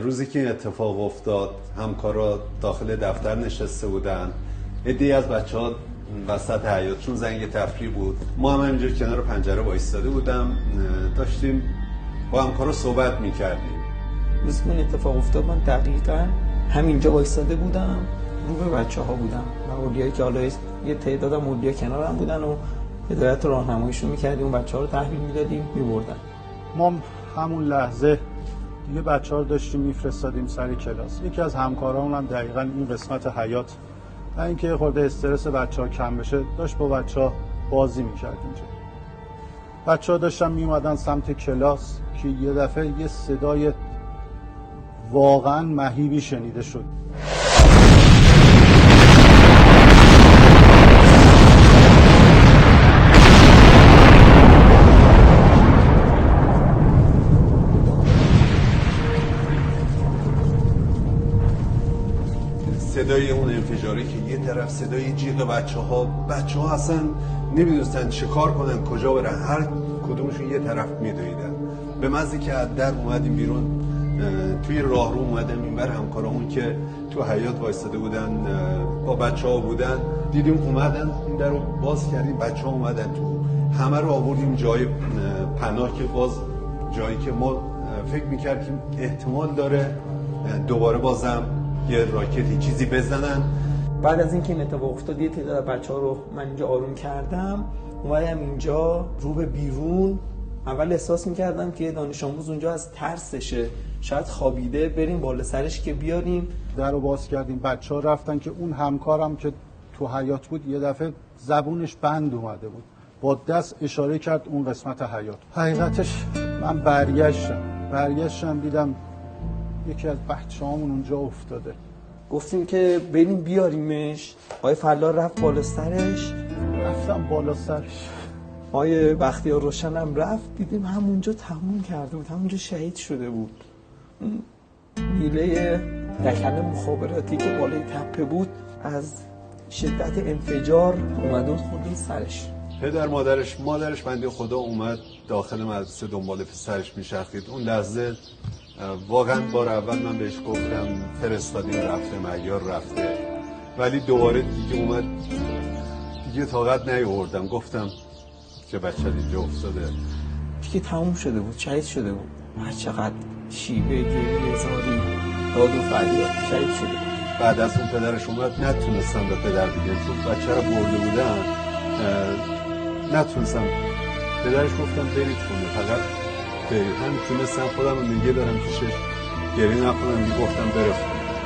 روزی که این اتفاق افتاد همکارا داخل دفتر نشسته بودن، عده‌ای از بچه‌ها وسط حیاط، چون زنگ تفریح بود، ما هم همینجور کنار پنجره وایساده بودم، داشتیم با همکارا صحبت می‌کردیم. روزی که این اتفاق افتاد من دقیقاً همینجا وایساده بودم، رو به بچه‌ها بودم. مولویایی که حالا یه تعداد مولویا کنارم بودن و هدایت راهنماییشون می‌کردیم، اون بچه‌ها رو تحویل میدادیم می‌بردن. ما همون لحظه دیگه بچه‌ها رو داشتیم میفرستادیم سر کلاس. یکی از همکارامون هم دقیقاً این قسمت حیاط، تا اینکه خورده استرس بچه‌ها کم بشه، داشت با بچه‌ها بازی می‌کرد اینجا. بچه‌ها داشتن میومدن سمت کلاس که یه دفعه یه صدای واقعاً مهیبی شنیده شد. صدای اون انفجاری که یه طرف صدای جیغ بچه‌ها اصلا نمیدونستن چه کار کنن، کجا برن، هر کدومشون یه طرف میدویدن. به مزی که از در اومدیم بیرون، توی راهرو اومدم اینور، همکارامون که تو حیاط وایساده بودن با بچه‌ها بودن، دیدیم اومدن، این در رو باز کردیم، بچه‌ها اومدن تو، همه رو آوردیم جای پناه که باز جایی که ما فکر می‌کردیم احتمال داره دوباره بازم یه راکتی چیزی بزنن. بعد از اینکه این اتفاق افتاد یه تعداد بچه‌ها رو من اینجا آروم کردم، اومدم اینجا رو به بیرون. اول احساس می‌کردم که دانش آموز اونجا از ترسشه، شاید خوابیده، بریم بالا سرش که بیاریم. در رو باز کردیم، بچه‌ها رفتن که اون همکارم که تو حیاط بود یه دفعه زبونش بند اومده بود، با دست اشاره کرد اون قسمت حیاط. حقیقتش من برگشتم دیدم یکی از بچه‌هامون اونجا افتاده. گفتیم که بریم بیاریمش. آقای فلا رفت بالا سرش، رفتم بالا سرش. آقای بختیار روشن هم رفت، دیدیم همونجا تموم کرده بود، همونجا شهید شده بود. میله دکن مخابراتی که بالای تپه بود از شدت انفجار اومده بود خورده سرش. پدر مادرش بنده خدا اومد داخل مدرسه دنبال پسرش میچرخید. اون لحظه واقعا بار اول من بهش گفتم فرستادیم رفته، معیار رفته، ولی دوباره دیگه اومد، دیگه طاقت نیاوردم، گفتم که بچه اینجا افتاده دیگه تموم شده بود، شهید شده بود. هر چقدر شیوه گریه زاری داد و فریاد، شهید شده بود. بعد از اون پدرش اومد، نتونستم به پدر بگم چون بچه رو برده بودن، نتونستم. پدرش گفتم برید خونه، فقط برید. هم تونستم خودم رو نگه دارم پیشش، گریه نکنم، گفتم بره خونه.